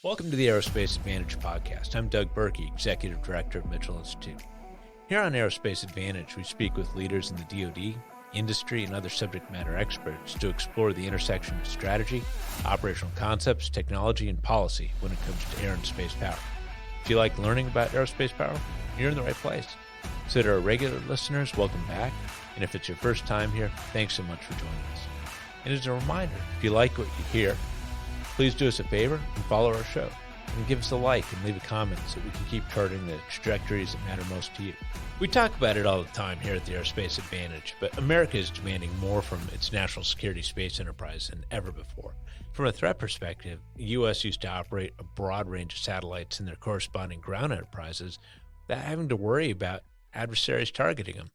Welcome to the Aerospace Advantage podcast. I'm Doug Birkey, Executive Director of Mitchell Institute. Here on Aerospace Advantage, we speak with leaders in the DoD, industry, and other subject matter experts to explore the intersection of strategy, operational concepts, technology, and policy when it comes to air and space power. If you like learning about aerospace power, you're in the right place. So to our regular listeners, welcome back. And if it's your first time here, thanks so much for joining us. And as a reminder, if you like what you hear, please do us a favor and follow our show. And give us a like and leave a comment so we can keep charting the trajectories that matter most to you. We talk about it all the time here at the Aerospace Advantage, but America is demanding more from its national security space enterprise than ever before. From a threat perspective, the U.S. used to operate a broad range of satellites and their corresponding ground enterprises without having to worry about adversaries targeting them.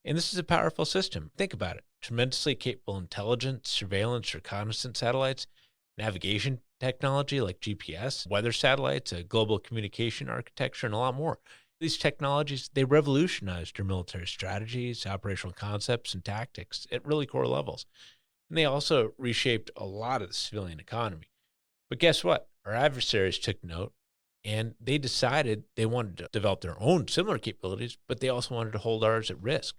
And this is a powerful system. Think about it. Tremendously capable intelligence, surveillance, reconnaissance satellites, navigation technology like GPS, weather satellites, a global communication architecture, and a lot more. These technologies, they revolutionized our military strategies, operational concepts, and tactics at really core levels. And they also reshaped a lot of the civilian economy. But guess what? Our adversaries took note, and they decided they wanted to develop their own similar capabilities, but they also wanted to hold ours at risk.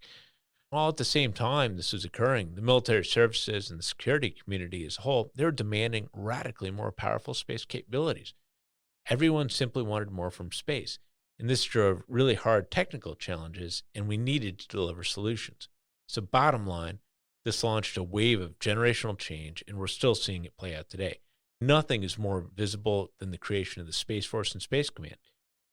While at the same time this was occurring, the military services and the security community as a whole, they were demanding radically more powerful space capabilities. Everyone simply wanted more from space, and this drove really hard technical challenges, and we needed to deliver solutions. So bottom line, this launched a wave of generational change, and we're still seeing it play out today. Nothing is more visible than the creation of the Space Force and Space Command.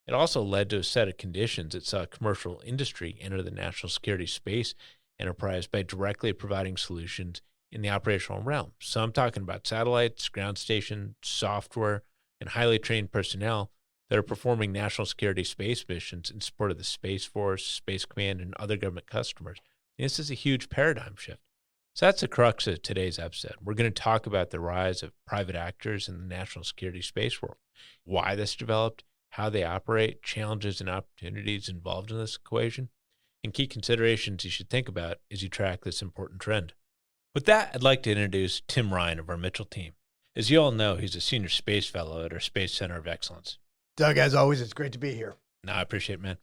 It also led to a set of conditions that saw commercial industry enter the national security space enterprise by directly providing solutions in the operational realm. So I'm talking about satellites, ground stations, software, and highly trained personnel that are performing national security space missions in support of the Space Force, Space Command, and other government customers. And this is a huge paradigm shift. So that's the crux of today's episode. We're going to talk about the rise of private actors in the national security space world, why this developed, how they operate, challenges and opportunities involved in this equation, and key considerations you should think about as you track this important trend. With that, I'd like to introduce Tim Ryan of our Mitchell team. As you all know, he's a senior space fellow at our Space Center of Excellence. Doug, as always, it's great to be here. No, I appreciate it, man.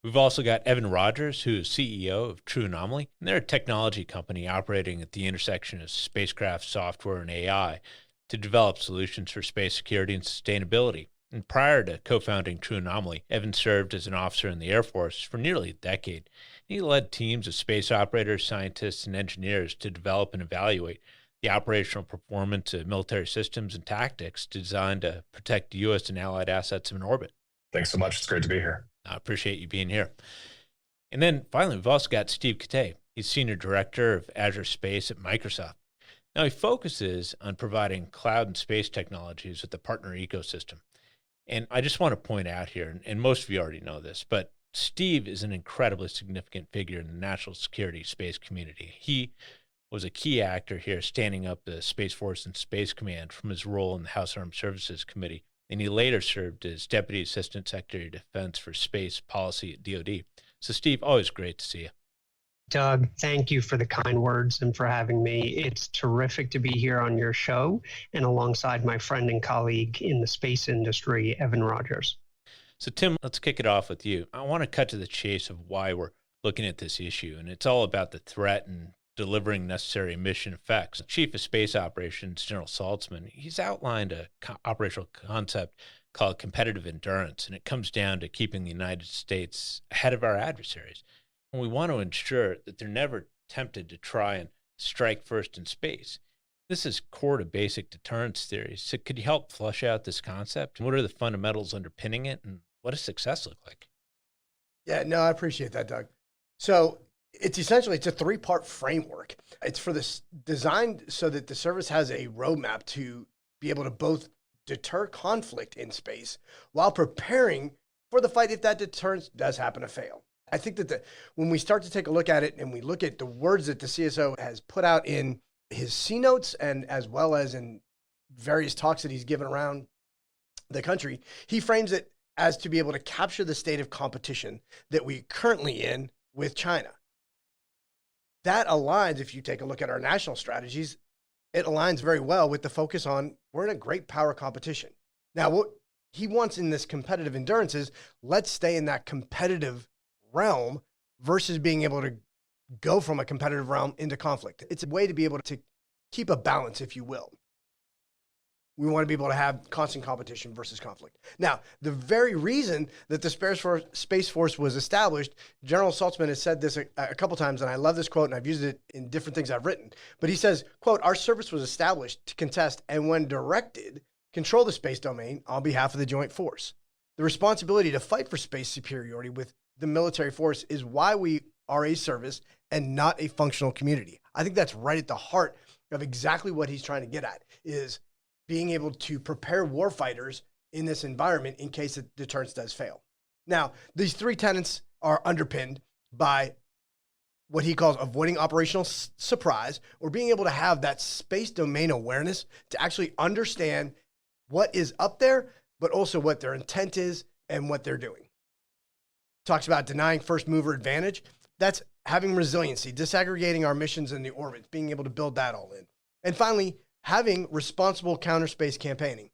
We've also got Evan Rogers, who is CEO of True Anomaly, and they're a technology company operating at the intersection of spacecraft, software, and AI to develop solutions for space security and sustainability. And prior to co-founding True Anomaly, Evan served as an officer in the Air Force for nearly a decade. He led teams of space operators, scientists, and engineers to develop and evaluate the operational performance of military systems and tactics designed to protect U.S. and allied assets in orbit. Thanks so much. It's great to be here. I appreciate you being here. And then finally, we've also got Steve Kitay. He's Senior Director of Azure Space at Microsoft. Now, he focuses on providing cloud and space technologies with the partner ecosystem. And I just want to point out here, and most of you already know this, but Steve is an incredibly significant figure in the national security space community. He was a key actor here standing up the Space Force and Space Command from his role in the House Armed Services Committee, and he later served as Deputy Assistant Secretary of Defense for Space Policy at DoD. So Steve, always great to see you. Doug, thank you for the kind words and for having me. It's terrific to be here on your show and alongside my friend and colleague in the space industry, Evan Rogers. So Tim, let's kick it off with you. I want to cut to the chase of why we're looking at this issue, and it's all about the threat and delivering necessary mission effects. Chief of Space Operations, General Saltzman, he's outlined a operational concept called competitive endurance, and it comes down to keeping the United States ahead of our adversaries. And we want to ensure that they're never tempted to try and strike first in space. This is core to basic deterrence theory. So could you help flesh out this concept? What are the fundamentals underpinning it, and what does success look like? Yeah, no, I appreciate that, Doug. So it's a three-part framework. It's for this designed so that the service has a roadmap to be able to both deter conflict in space while preparing for the fight if that deterrence does happen to fail. I think that when we start to take a look at it and we look at the words that the CSO has put out in his C notes and as well as in various talks that he's given around the country, he frames it as to be able to capture the state of competition that we're currently in with China. That aligns, if you take a look at our national strategies, it aligns very well with the focus on we're in a great power competition. Now, what he wants in this competitive endurance is let's stay in that competitive realm versus being able to go from a competitive realm into conflict. It's a way to be able to keep a balance, if you will. We want to be able to have constant competition versus conflict. Now, the very reason that the Space Force was established, General Saltzman has said this a couple times, and I love this quote, and I've used it in different things I've written. But he says, quote, "Our service was established to contest and when directed, control the space domain on behalf of the joint force. The responsibility to fight for space superiority with the military force is why we are a service and not a functional community." I think that's right at the heart of exactly what he's trying to get at, is being able to prepare warfighters in this environment in case the deterrence does fail. Now, these three tenets are underpinned by what he calls avoiding operational surprise, or being able to have that space domain awareness to actually understand what is up there, but also what their intent is and what they're doing. Talks about denying first mover advantage. That's having resiliency, disaggregating our missions in the orbit, being able to build that all in. And finally, having responsible counter space campaigning.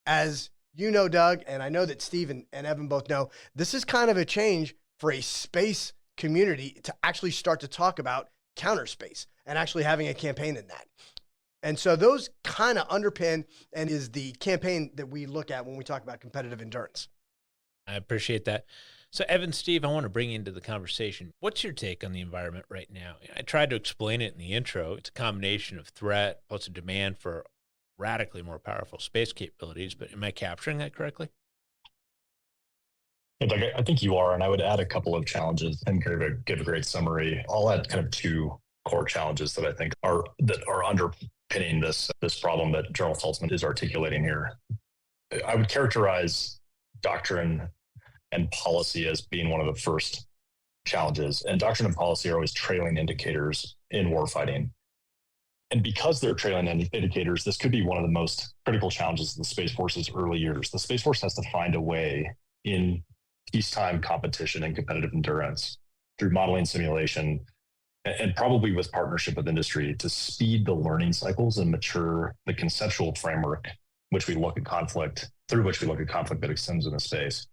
As you know, Doug, and I know that Steve and Evan both know, this is kind of a change for a space community to actually start to talk about counter space and actually having a campaign in that. And so those kind of underpin and is the campaign that we look at when we talk about competitive endurance. I appreciate that. So Evan, Steve, I want to bring you into the conversation. What's your take on the environment right now? I tried to explain it in the intro. It's a combination of threat plus a demand for radically more powerful space capabilities, but am I capturing that correctly? Yeah, Doug, I think you are, and I would add a couple of challenges and give a great summary. I'll add kind of two core challenges that I think are underpinning this problem that General Saltzman is articulating here. I would characterize doctrine and policy as being one of the first challenges. And doctrine and policy are always trailing indicators in warfighting. And because they're trailing indicators, this could be one of the most critical challenges of the Space Force's early years. The Space Force has to find a way in peacetime competition and competitive endurance through modeling simulation, and probably with partnership with industry, to speed the learning cycles and mature the conceptual framework through which we look at conflict that extends into space.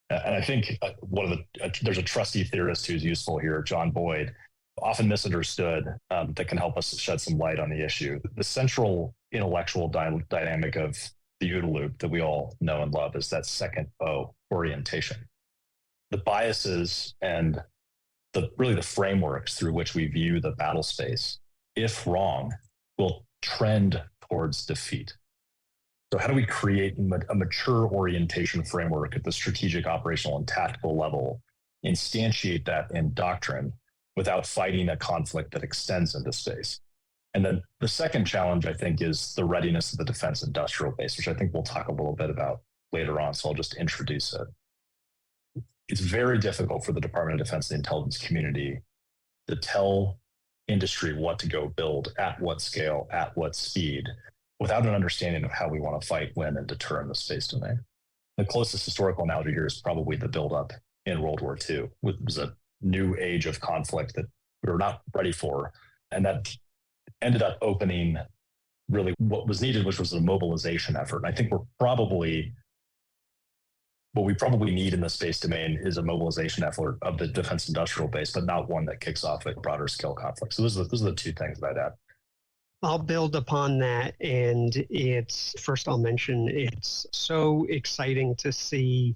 And I think there's a trusty theorist who's useful here, John Boyd, often misunderstood, that can help us shed some light on the issue. The central intellectual dynamic of the OODA loop that we all know and love is that second O, orientation. The biases and the frameworks through which we view the battle space, if wrong, will trend towards defeat. So how do we create a mature orientation framework at the strategic, operational, and tactical level, instantiate that in doctrine without fighting a conflict that extends into space? And then the second challenge, I think, is the readiness of the defense industrial base, which I think we'll talk a little bit about later on, so I'll just introduce it. It's very difficult for the Department of Defense and the intelligence community to tell industry what to go build, at what scale, at what speed, without an understanding of how we want to fight, win, and deter in the space domain. The closest historical analogy here is probably the buildup in World War II, which was a new age of conflict that we were not ready for. And that ended up opening really what was needed, which was a mobilization effort. And I think what we probably need in the space domain is a mobilization effort of the defense industrial base, but not one that kicks off a broader scale conflict. So those are the two things that I'd add. I'll build upon that. And I'll mention it's so exciting to see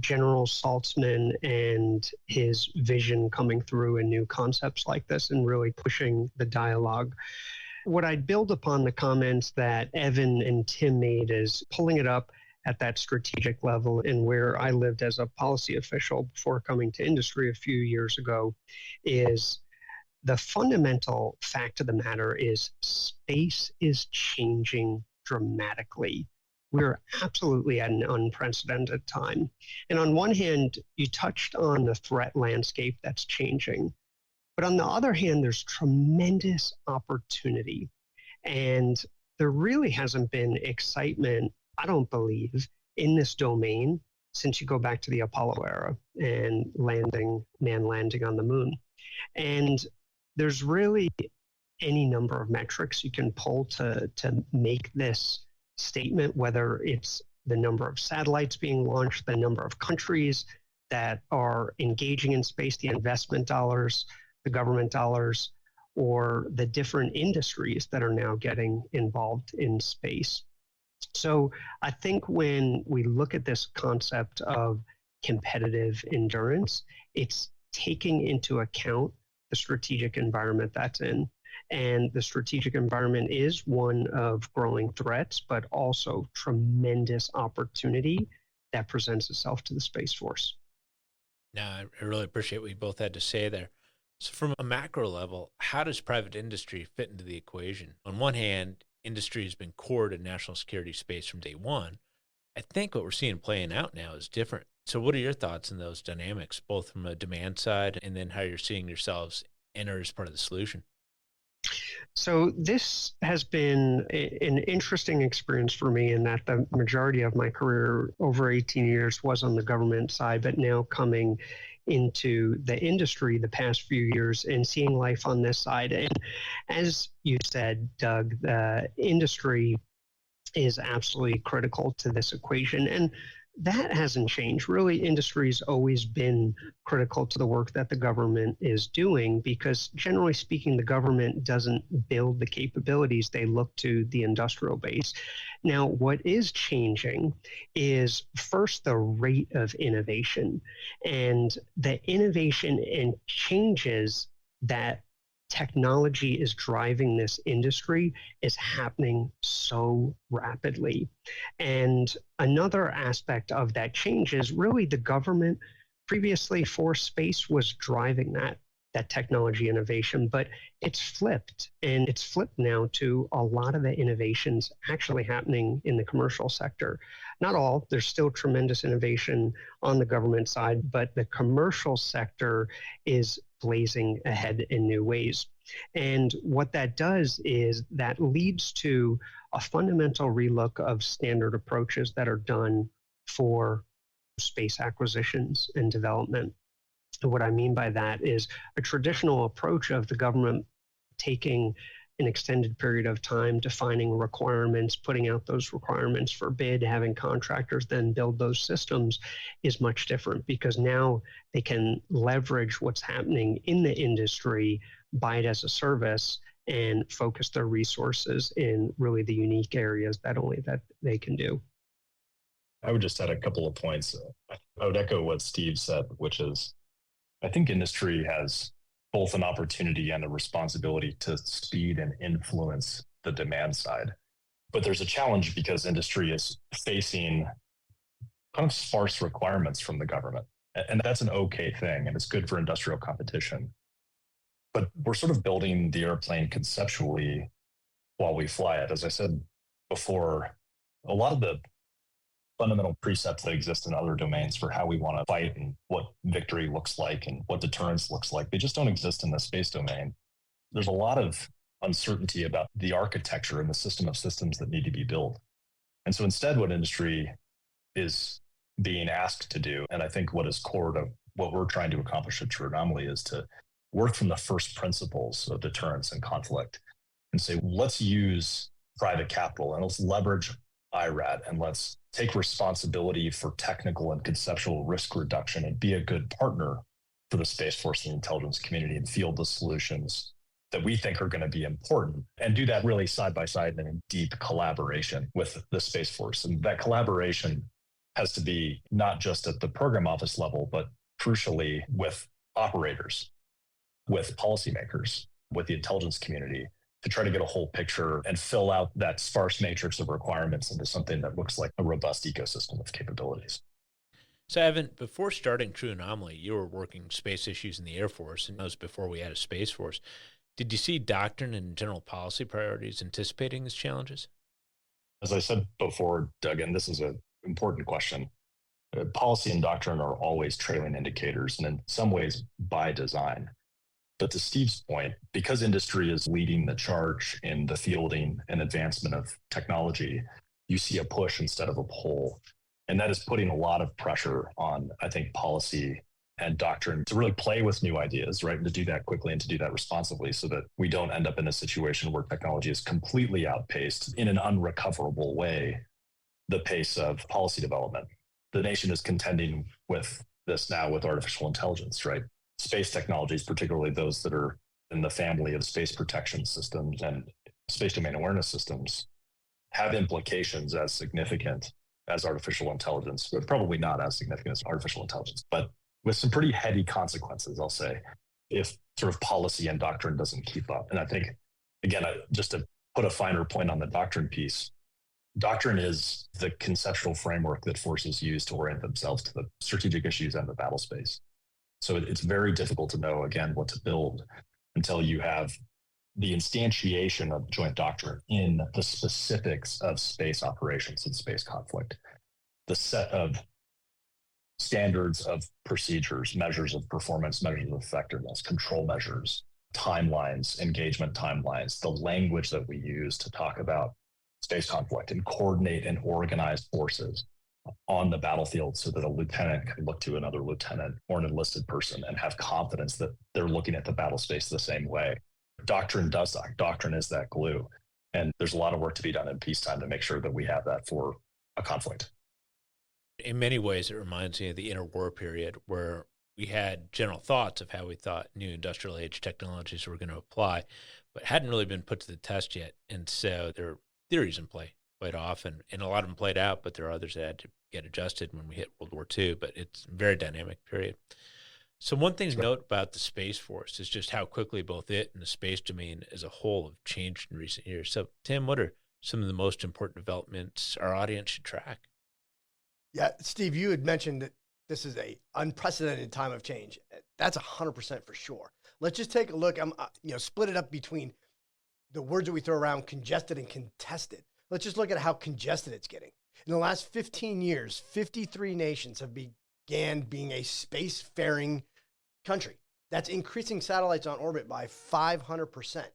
General Saltzman and his vision coming through in new concepts like this and really pushing the dialogue. What I'd build upon the comments that Evan and Tim made is pulling it up at that strategic level, and where I lived as a policy official before coming to industry a few years ago, is the fundamental fact of the matter is space is changing dramatically. We're absolutely at an unprecedented time. And on one hand, you touched on the threat landscape that's changing. But on the other hand, there's tremendous opportunity. And there really hasn't been excitement, I don't believe, in this domain since you go back to the Apollo era and man landing on the moon. And there's really any number of metrics you can pull to make this statement, whether it's the number of satellites being launched, the number of countries that are engaging in space, the investment dollars, the government dollars, or the different industries that are now getting involved in space. So I think when we look at this concept of competitive endurance, it's taking into account the strategic environment that's in. And the strategic environment is one of growing threats, but also tremendous opportunity that presents itself to the Space Force. Now, I really appreciate what you both had to say there. So from a macro level, how does private industry fit into the equation? On one hand, industry has been core to national security space from day one. I think what we're seeing playing out now is different. So what are your thoughts on those dynamics, both from a demand side and then how you're seeing yourselves enter as part of the solution? So this has been an interesting experience for me in that the majority of my career, over 18 years, was on the government side, but now coming into the industry the past few years and seeing life on this side. And as you said, Doug, the industry is absolutely critical to this equation. And that hasn't changed. Really, industry's always been critical to the work that the government is doing because, generally speaking, the government doesn't build the capabilities. They look to the industrial base. Now, what is changing is first the rate of innovation and the innovation and changes that technology is driving this industry is happening so rapidly. And another aspect of that change is really the government previously for space was driving that technology innovation, but it's flipped, and it's flipped now to a lot of the innovations actually happening in the commercial sector. Not all, there's still tremendous innovation on the government side, but the commercial sector is blazing ahead in new ways. And what that does is that leads to a fundamental relook of standard approaches that are done for space acquisitions and development. And what I mean by that is a traditional approach of the government taking an extended period of time, defining requirements, putting out those requirements for bid, having contractors then build those systems is much different because now they can leverage what's happening in the industry, buy it as a service, and focus their resources in really the unique areas that only that they can do. I would just add a couple of points. I would echo what Steve said, which is I think industry has both an opportunity and a responsibility to speed and influence the demand side. But there's a challenge because industry is facing kind of sparse requirements from the government. And that's an okay thing, and it's good for industrial competition. But we're sort of building the airplane conceptually while we fly it. As I said before, a lot of the fundamental precepts that exist in other domains for how we want to fight and what victory looks like and what deterrence looks like, they just don't exist in the space domain. There's a lot of uncertainty about the architecture and the system of systems that need to be built. And so instead, what industry is being asked to do, and I think what is core to what we're trying to accomplish at True Anomaly, is to work from the first principles of deterrence and conflict and say, let's use private capital and let's leverage IRAD and let's take responsibility for technical and conceptual risk reduction and be a good partner for the Space Force and intelligence community and field the solutions that we think are going to be important and do that really side by side and in deep collaboration with the Space Force. And that collaboration has to be not just at the program office level, but crucially with operators, with policymakers, with the intelligence community, to try to get a whole picture and fill out that sparse matrix of requirements into something that looks like a robust ecosystem of capabilities. So, Evan, before starting True Anomaly, you were working space issues in the Air Force, and that was before we had a Space Force. Did you see doctrine and general policy priorities anticipating these challenges? As I said before, Doug, and this is an important question, policy and doctrine are always trailing indicators, and in some ways by design. But to Steve's point, because industry is leading the charge in the fielding and advancement of technology, you see a push instead of a pull. And that is putting a lot of pressure on, I think, policy and doctrine to really play with new ideas, right? And to do that quickly and to do that responsibly so that we don't end up in a situation where technology is completely outpaced in an unrecoverable way the pace of policy development. The nation is contending with this now with artificial intelligence, right? Space technologies, particularly those that are in the family of space protection systems and space domain awareness systems, have implications as significant as artificial intelligence, but probably not as significant as artificial intelligence, but with some pretty heady consequences, I'll say, if sort of policy and doctrine doesn't keep up. And I think, again, just to put a finer point on the doctrine piece, doctrine is the conceptual framework that forces use to orient themselves to the strategic issues and the battle space. So it's very difficult to know, again, what to build until you have the instantiation of joint doctrine in the specifics of space operations and space conflict, the set of standards of procedures, measures of performance, measures of effectiveness, control measures, timelines, engagement timelines, the language that we use to talk about space conflict and coordinate and organize forces on the battlefield so that a lieutenant can look to another lieutenant or an enlisted person and have confidence that they're looking at the battle space the same way. Doctrine does that. Doctrine is that glue. And there's a lot of work to be done in peacetime to make sure that we have that for a conflict. In many ways, it reminds me of the interwar period where we had general thoughts of how we thought new industrial age technologies were going to apply, but hadn't really been put to the test yet. And so there are theories in play quite often, and a lot of them played out, but there are others that had to get adjusted when we hit World War II, but it's a very dynamic period. So one thing to note about the Space Force is just how quickly both it and the space domain as a whole have changed in recent years. So Tim, what are some of the most important developments our audience should track? Yeah, Steve, you had mentioned that this is a unprecedented time of change. That's 100% for sure. Let's just take a look. Split it up between the words that we throw around, congested and contested. Let's just look at how congested it's getting. In the last 15 years, 53 nations have began being a spacefaring country. That's increasing satellites on orbit by 500%.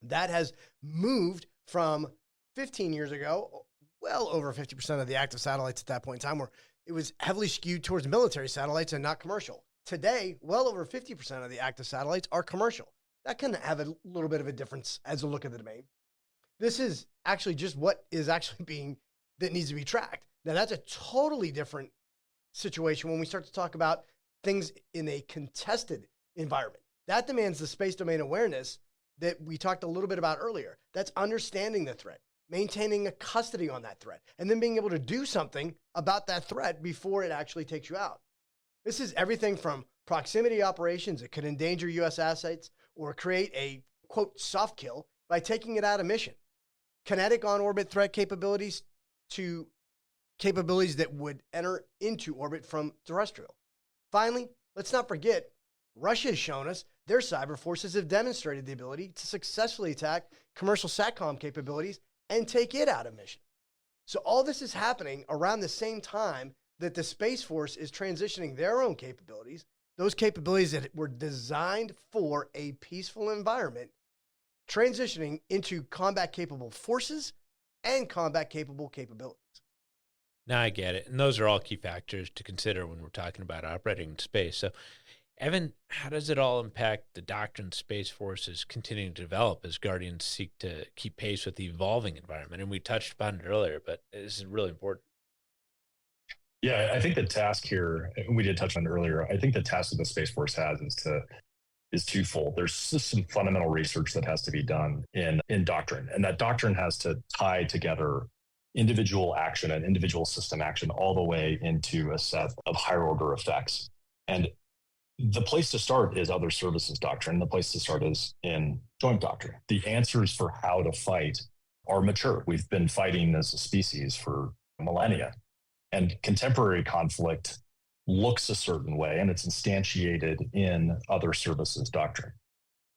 That has moved from 15 years ago, well over 50% of the active satellites at that point in time, where it was heavily skewed towards military satellites and not commercial. Today, well over 50% of the active satellites are commercial. That can have a little bit of a difference as a look at the domain. This is actually just what is actually that needs to be tracked. Now, that's a totally different situation when we start to talk about things in a contested environment. That demands the space domain awareness that we talked a little bit about earlier. That's understanding the threat, maintaining a custody on that threat, and then being able to do something about that threat before it actually takes you out. This is everything from proximity operations that could endanger U.S. assets or create a, quote, soft kill by taking it out of mission. Kinetic on-orbit threat capabilities to capabilities that would enter into orbit from terrestrial. Finally, let's not forget, Russia has shown us their cyber forces have demonstrated the ability to successfully attack commercial SATCOM capabilities and take it out of mission. So all this is happening around the same time that the Space Force is transitioning their own capabilities, those capabilities that were designed for a peaceful environment, transitioning into combat-capable forces and combat-capable capabilities. Now I get it. And those are all key factors to consider when we're talking about operating in space. So, Evan, how does it all impact the doctrine Space Force is continuing to develop as Guardians seek to keep pace with the evolving environment? And we touched upon it earlier, but this is really important. Yeah, I think the task here, we did touch on it earlier, I think the task that the Space Force has is twofold. There's just some fundamental research that has to be done in doctrine, and that doctrine has to tie together individual action and individual system action all the way into a set of higher order effects. And the place to start is other services doctrine. The place to start is in joint doctrine. The answers for how to fight are mature. We've been fighting as a species for millennia. And contemporary conflict looks a certain way, and it's instantiated in other services doctrine.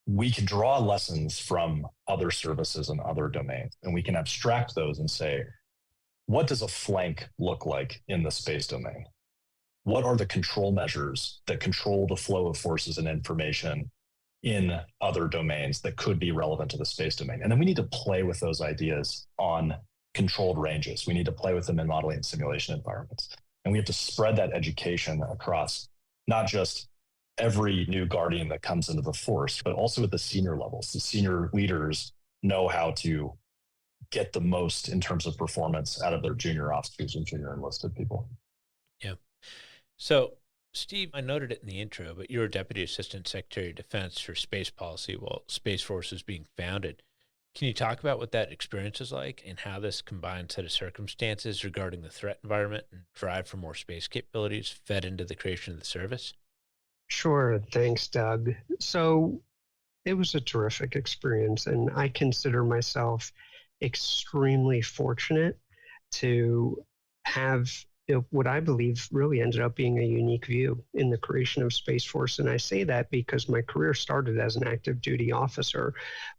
We can draw lessons from other services and other domains, and we can abstract those and say, what does a flank look like in the space domain? What are the control measures that control the flow of forces and information in other domains that could be relevant to the space domain? And then we need to play with those ideas on controlled ranges. We need to play with them in modeling and simulation environments. And we have to spread that education across not just every new Guardian that comes into the force, but also at the senior levels. The senior leaders know how to get the most in terms of performance out of their junior officers and junior enlisted people. Yeah. So, Steve, I noted it in the intro, but you're Deputy Assistant Secretary of Defense for Space Policy while Space Force was being founded. Can you talk about what that experience is like and how this combined set of circumstances regarding the threat environment and drive for more space capabilities fed into the creation of the service? Sure. Thanks, Doug. So it was a terrific experience, and I consider myself extremely fortunate to have what I believe really ended up being a unique view in the creation of Space Force. And I say that because my career started as an active duty officer,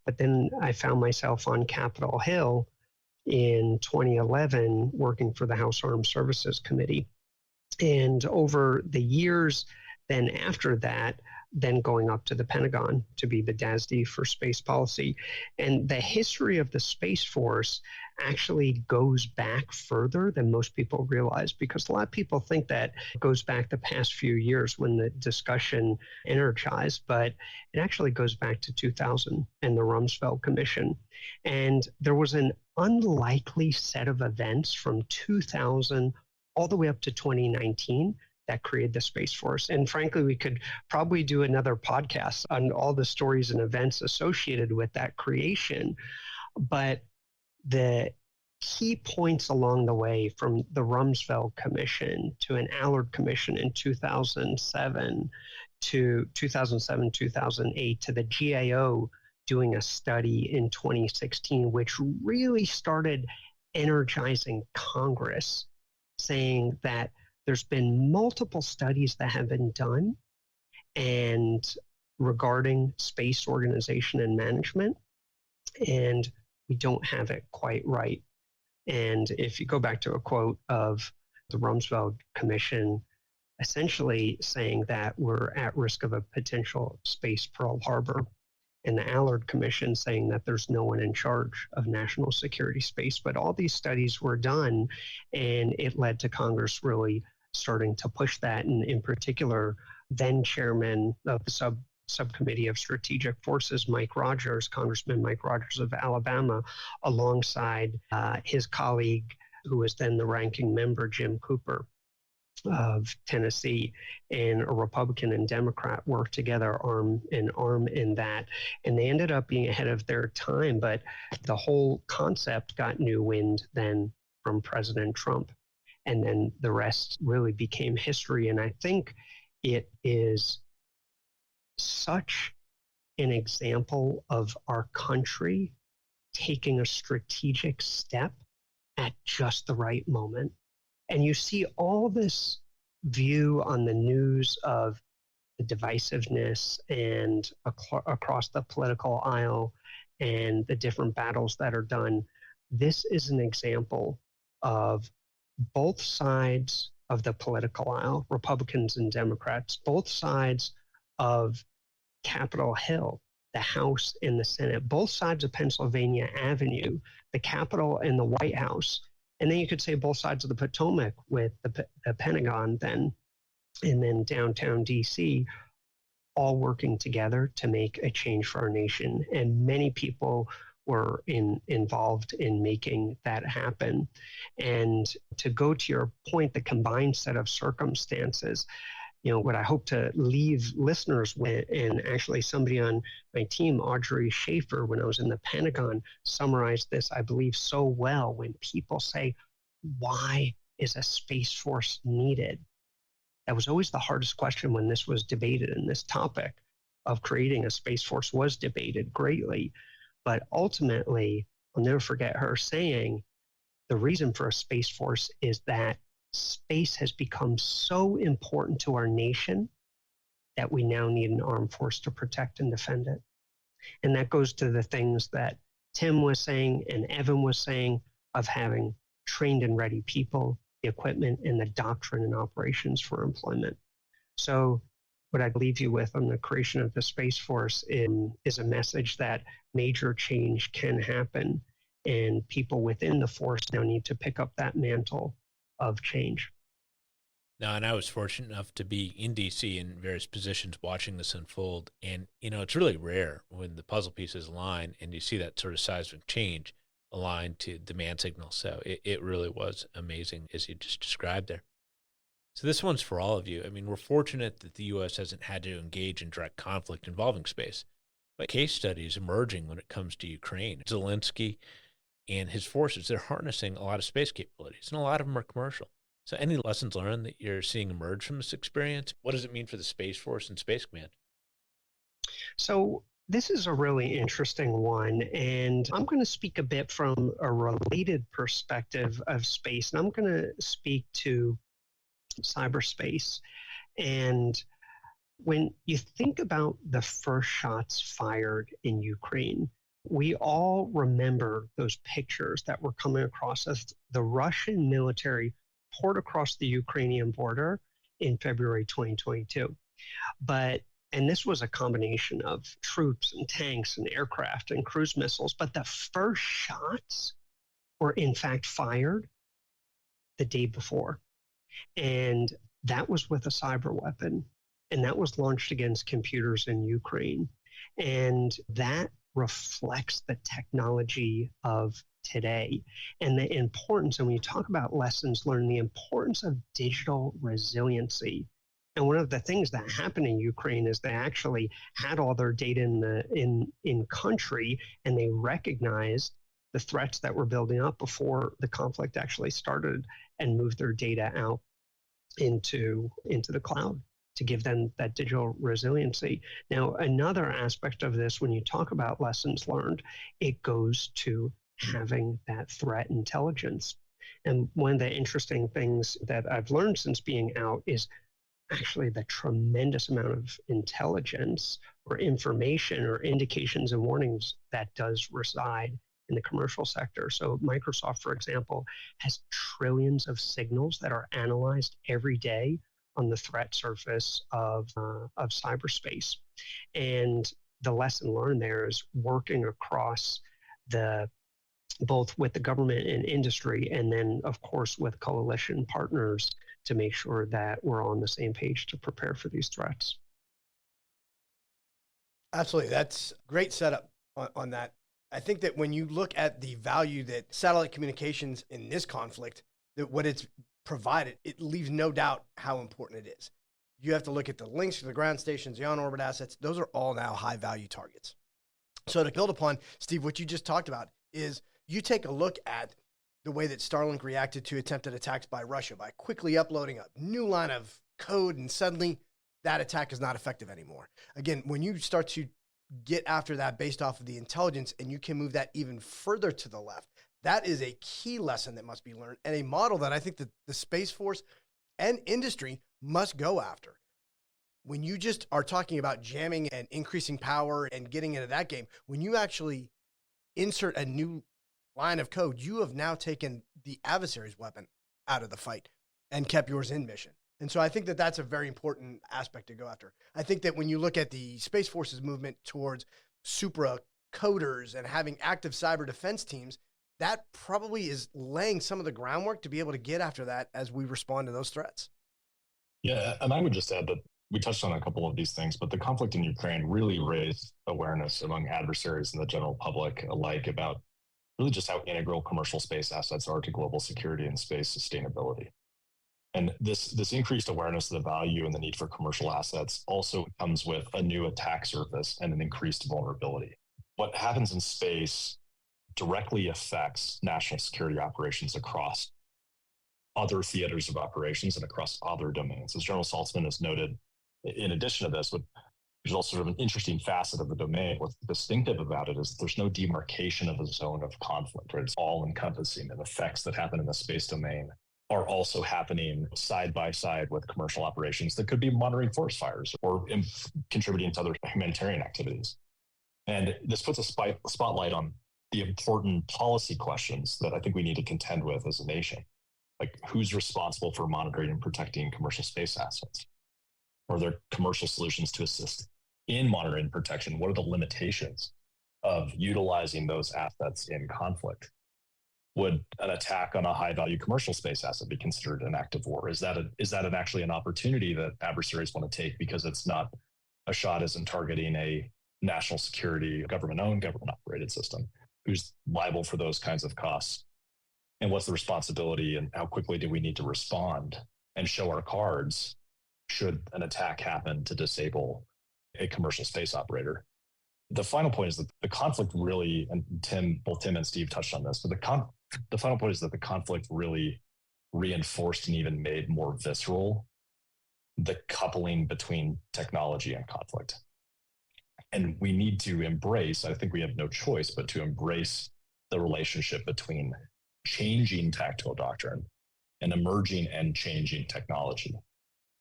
but then I found myself on Capitol Hill in 2011 working for the House Armed Services Committee. And over the years, then after that, then going up to the Pentagon to be the DASD for space policy. And the history of the Space Force actually goes back further than most people realize, because a lot of people think that it goes back the past few years when the discussion energized, but it actually goes back to 2000 and the Rumsfeld Commission. And there was an unlikely set of events from 2000 all the way up to 2019 that created the Space Force. And frankly, we could probably do another podcast on all the stories and events associated with that creation. But the key points along the way, from the Rumsfeld Commission to an Allard Commission in 2007 to 2008 to the GAO doing a study in 2016, which really started energizing Congress, saying that there's been multiple studies that have been done and regarding space organization and management, and we don't have it quite right. And if you go back to a quote of the Rumsfeld Commission, essentially saying that we're at risk of a potential space Pearl Harbor, and the Allard Commission saying that there's no one in charge of national security space. But all these studies were done, and it led to Congress really starting to push that. And in particular, then chairman of the subcommittee of strategic forces, Congressman Mike Rogers of Alabama, alongside his colleague, who was then the ranking member, Jim Cooper of Tennessee, and a Republican and Democrat worked together arm in arm in that. And they ended up being ahead of their time, but the whole concept got new wind then from President Trump. And then the rest really became history. And I think it is such an example of our country taking a strategic step at just the right moment. And you see all this view on the news of the divisiveness and across the political aisle and the different battles that are done. This is an example of both sides of the political aisle, Republicans and Democrats, both sides of Capitol Hill, the House and the Senate, both sides of Pennsylvania Avenue, the Capitol and the White House. And then you could say both sides of the Potomac with the Pentagon then, and then downtown DC, all working together to make a change for our nation. And many people were involved in making that happen. And to go to your point, the combined set of circumstances, what I hope to leave listeners with, and actually somebody on my team, Audrey Schaefer, when I was in the Pentagon, summarized this, I believe, so well. When people say, why is a Space Force needed? That was always the hardest question when this was debated, and this topic of creating a Space Force was debated greatly. But ultimately, I'll never forget her saying, the reason for a Space Force is that space has become so important to our nation that we now need an armed force to protect and defend it. And that goes to the things that Tim was saying and Evan was saying of having trained and ready people, the equipment, and the doctrine and operations for employment. So what I'd leave you with on the creation of the Space Force is a message that major change can happen, and people within the force now need to pick up that mantle of change. Now, and I was fortunate enough to be in DC in various positions watching this unfold. And, it's really rare when the puzzle pieces align and you see that sort of seismic change. aligned to demand signals. So it really was amazing, as you just described there. So this one's for all of you. I mean, we're fortunate that the U.S. hasn't had to engage in direct conflict involving space, but case studies emerging when it comes to Ukraine. Zelensky and his forces, they're harnessing a lot of space capabilities, and a lot of them are commercial. So any lessons learned that you're seeing emerge from this experience? What does it mean for the Space Force and Space Command? So this is a really interesting one, and I'm going to speak a bit from a related perspective of space, and I'm going to speak to cyberspace. And when you think about the first shots fired in Ukraine, we all remember those pictures that were coming across as the Russian military poured across the Ukrainian border in February 2022. And this was a combination of troops and tanks and aircraft and cruise missiles, but the first shots were in fact fired the day before. And that was with a cyber weapon, and that was launched against computers in Ukraine. And that reflects the technology of today and the importance. And when you talk about lessons learned, the importance of digital resiliency. And one of the things that happened in Ukraine is they actually had all their data in country, and they recognized the threats that were building up before the conflict actually started, and moved their data out into the cloud to give them that digital resiliency. Now, another aspect of this, when you talk about lessons learned, it goes to having that threat intelligence. And one of the interesting things that I've learned since being out is actually the tremendous amount of intelligence or information or indications and warnings that does reside in the commercial sector. So Microsoft, for example, has trillions of signals that are analyzed every day on the threat surface of cyberspace. And the lesson learned there is working across both with the government and industry, and then of course with coalition partners to make sure that we're on the same page to prepare for these threats. Absolutely. That's great setup on that. I think that when you look at the value that satellite communications in this conflict, that what it's provided, it leaves no doubt how important it is. You have to look at the links to the ground stations, the on-orbit assets. Those are all now high-value targets. So to build upon, Steve, what you just talked about is you take a look at the way that Starlink reacted to attempted attacks by Russia by quickly uploading a new line of code, and suddenly that attack is not effective anymore. Again, when you start to get after that based off of the intelligence, and you can move that even further to the left, that is a key lesson that must be learned, and a model that I think that the Space Force and industry must go after. When you just are talking about jamming and increasing power and getting into that game, when you actually insert a new line of code, you have now taken the adversary's weapon out of the fight and kept yours in mission. And so I think that that's a very important aspect to go after. I think that when you look at the Space Force's movement towards supra coders and having active cyber defense teams, that probably is laying some of the groundwork to be able to get after that as we respond to those threats. Yeah, and I would just add that we touched on a couple of these things, but the conflict in Ukraine really raised awareness among adversaries and the general public alike about really just how integral commercial space assets are to global security and space sustainability. And this increased awareness of the value and the need for commercial assets also comes with a new attack surface and an increased vulnerability. What happens in space directly affects national security operations across other theaters of operations and across other domains. As General Saltzman has noted, in addition to this, there's also sort of an interesting facet of the domain. What's distinctive about it is there's no demarcation of a zone of conflict, right? It's all encompassing, and effects that happen in the space domain are also happening side by side with commercial operations that could be monitoring forest fires or contributing to other humanitarian activities. And this puts a spotlight on the important policy questions that I think we need to contend with as a nation. Like, who's responsible for monitoring and protecting commercial space assets? Are there commercial solutions to assist in monitoring and protection? What are the limitations of utilizing those assets in conflict? Would an attack on a high-value commercial space asset be considered an act of war? Is that actually an opportunity that adversaries want to take because it's not a shot isn't targeting a national security, government-owned, government-operated system? who's liable for those kinds of costs? And what's the responsibility, and how quickly do we need to respond and show our cards should an attack happen to disable a commercial space operator? The final point is that the conflict really, and both Tim and Steve touched on this, but the final point is that the conflict really reinforced and even made more visceral the coupling between technology and conflict. And we need to embrace, I think we have no choice but to embrace the relationship between changing tactical doctrine and emerging and changing technology.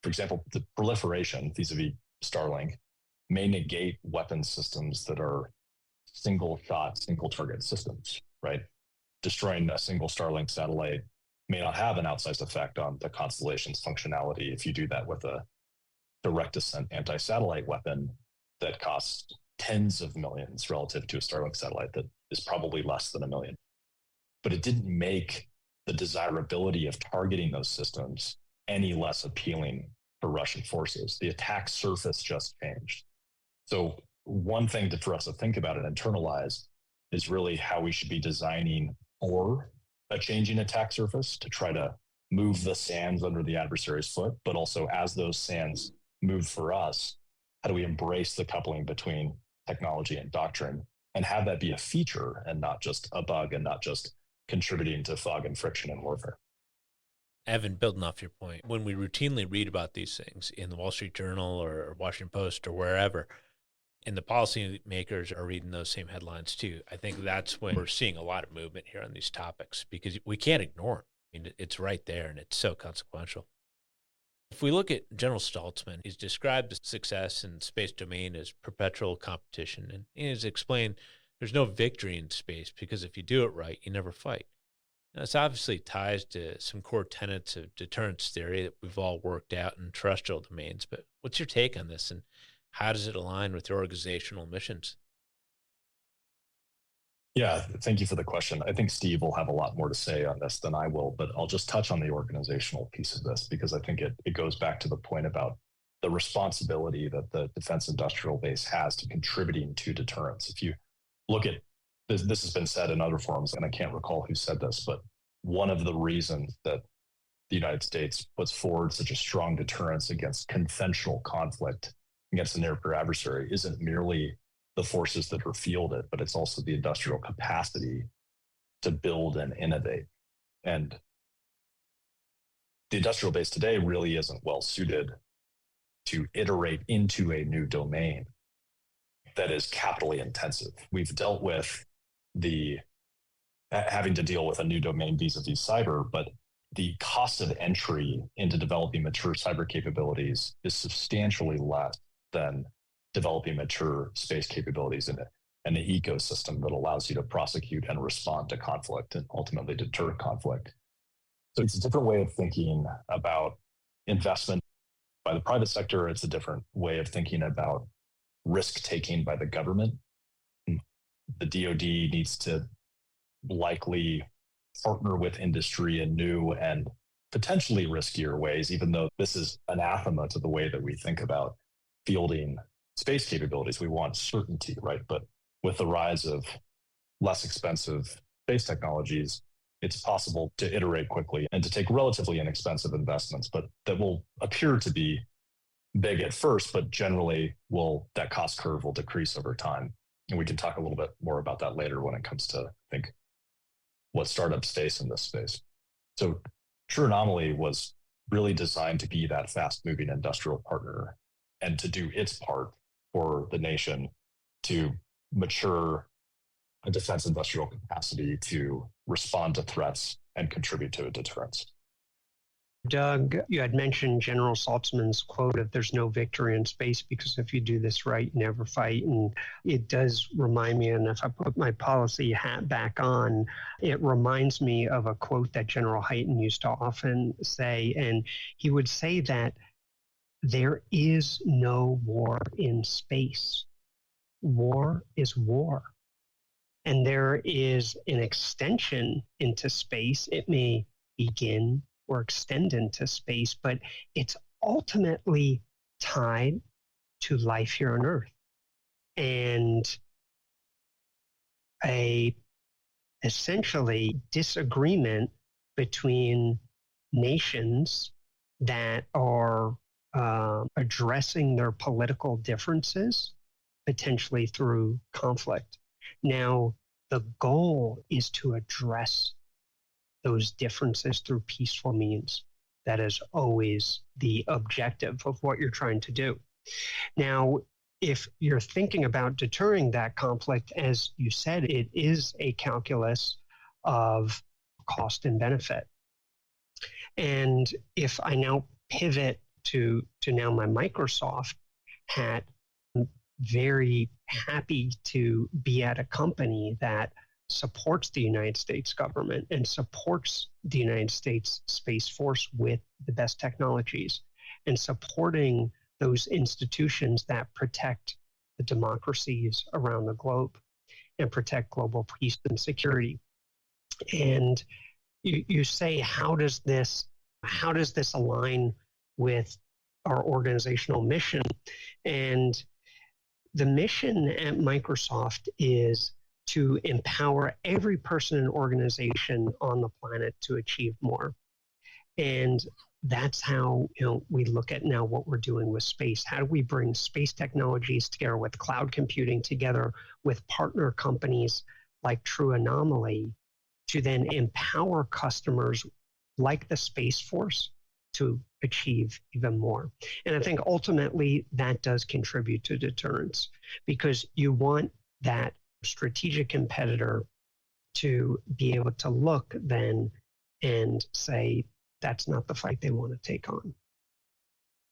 For example, the proliferation vis-a-vis Starlink may negate weapon systems that are single shot, single target systems, right? Destroying a single Starlink satellite may not have an outsized effect on the constellation's functionality if you do that with a direct ascent anti-satellite weapon that costs tens of millions relative to a Starlink satellite that is probably less than $1 million. But it didn't make the desirability of targeting those systems any less appealing for Russian forces. The attack surface just changed. So one thing for us to think about and internalize is really how we should be designing for a changing attack surface to try to move the sands under the adversary's foot, but also as those sands move for us, how do we embrace the coupling between technology and doctrine and have that be a feature and not just a bug and not just contributing to fog and friction in warfare? Evan, building off your point, when we routinely read about these things in the Wall Street Journal or Washington Post or wherever, and the policymakers are reading those same headlines too, I think that's when we're seeing a lot of movement here on these topics because we can't ignore it. I mean, it's right there and it's so consequential. If we look at General Saltzman, he's described the success in the space domain as perpetual competition, and he's explained there's no victory in space because if you do it right, you never fight. Now, this obviously ties to some core tenets of deterrence theory that we've all worked out in terrestrial domains, but what's your take on this and how does it align with your organizational missions? Yeah, thank you for the question. I think Steve will have a lot more to say on this than I will, but I'll just touch on the organizational piece of this because I think it goes back to the point about the responsibility that the defense industrial base has to contributing to deterrence. If you look at this has been said in other forums, and I can't recall who said this, but one of the reasons that the United States puts forward such a strong deterrence against conventional conflict against the near-peer adversary isn't merely the forces that are fielded, but it's also the industrial capacity to build and innovate. And the industrial base today really isn't well suited to iterate into a new domain that is capitally intensive. We've dealt with having to deal with a new domain vis-a-vis cyber, but the cost of entry into developing mature cyber capabilities is substantially less than developing mature space capabilities in an ecosystem that allows you to prosecute and respond to conflict and ultimately deter conflict. So it's a different way of thinking about investment by the private sector. It's a different way of thinking about risk-taking by the government. The DoD needs to likely partner with industry in new and potentially riskier ways, even though this is anathema to the way that we think about fielding space capabilities. We want certainty, right? But with the rise of less expensive space technologies, it's possible to iterate quickly and to take relatively inexpensive investments, but that will appear to be big at first, but generally that cost curve will decrease over time. And we can talk a little bit more about that later when it comes to, I think, what startups face in this space. So True Anomaly was really designed to be that fast-moving industrial partner and to do its part for the nation to mature a defense industrial capacity to respond to threats and contribute to a deterrence. Doug, you had mentioned General Saltzman's quote of there's no victory in space because if you do this right, you never fight. And it does remind me, and if I put my policy hat back on, it reminds me of a quote that General Hyten used to often say. And he would say that there is no war in space. War is war. And there is an extension into space. It may begin or extend into space, but it's ultimately tied to life here on Earth. And a essentially disagreement between nations that are addressing their political differences, potentially through conflict. Now, the goal is to address those differences through peaceful means. That is always the objective of what you're trying to do. Now, if you're thinking about deterring that conflict, as you said, it is a calculus of cost and benefit. And if I now pivot to now my Microsoft hat, I'm very happy to be at a company that supports the United States government and supports the United States Space Force with the best technologies and supporting those institutions that protect the democracies around the globe and protect global peace and security. And you say, how does this align with our organizational mission? And the mission at Microsoft is to empower every person and organization on the planet to achieve more. And that's how we look at now what we're doing with space. How do we bring space technologies together with cloud computing, together with partner companies like True Anomaly, to then empower customers like the Space Force to achieve even more? And I think ultimately that does contribute to deterrence, because you want that strategic competitor to be able to look then and say, that's not the fight they want to take on.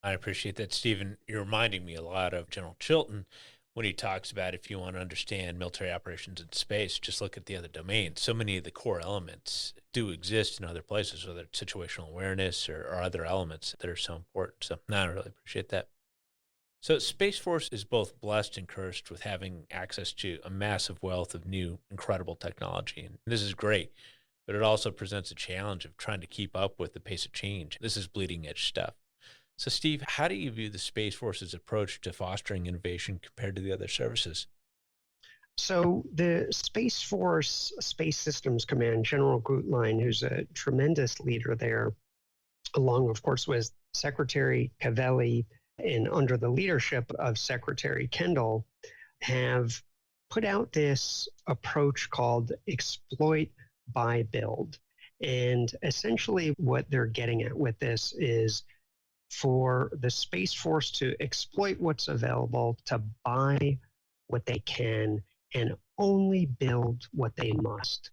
I appreciate that, Stephen. You're reminding me a lot of General Chilton when he talks about, if you want to understand military operations in space, just look at the other domains. So many of the core elements do exist in other places, whether it's situational awareness or other elements that are so important. So I really appreciate that. So Space Force is both blessed and cursed with having access to a massive wealth of new, incredible technology. And this is great, but it also presents a challenge of trying to keep up with the pace of change. This is bleeding edge stuff. So Steve, how do you view the Space Force's approach to fostering innovation compared to the other services? So the Space Force Space Systems Command, General Gutlein, who's a tremendous leader there, along, of course, with Secretary Cavelli and under the leadership of Secretary Kendall, have put out this approach called exploit, buy, build. And essentially what they're getting at with this is for the Space Force to exploit what's available, to buy what they can, and only build what they must.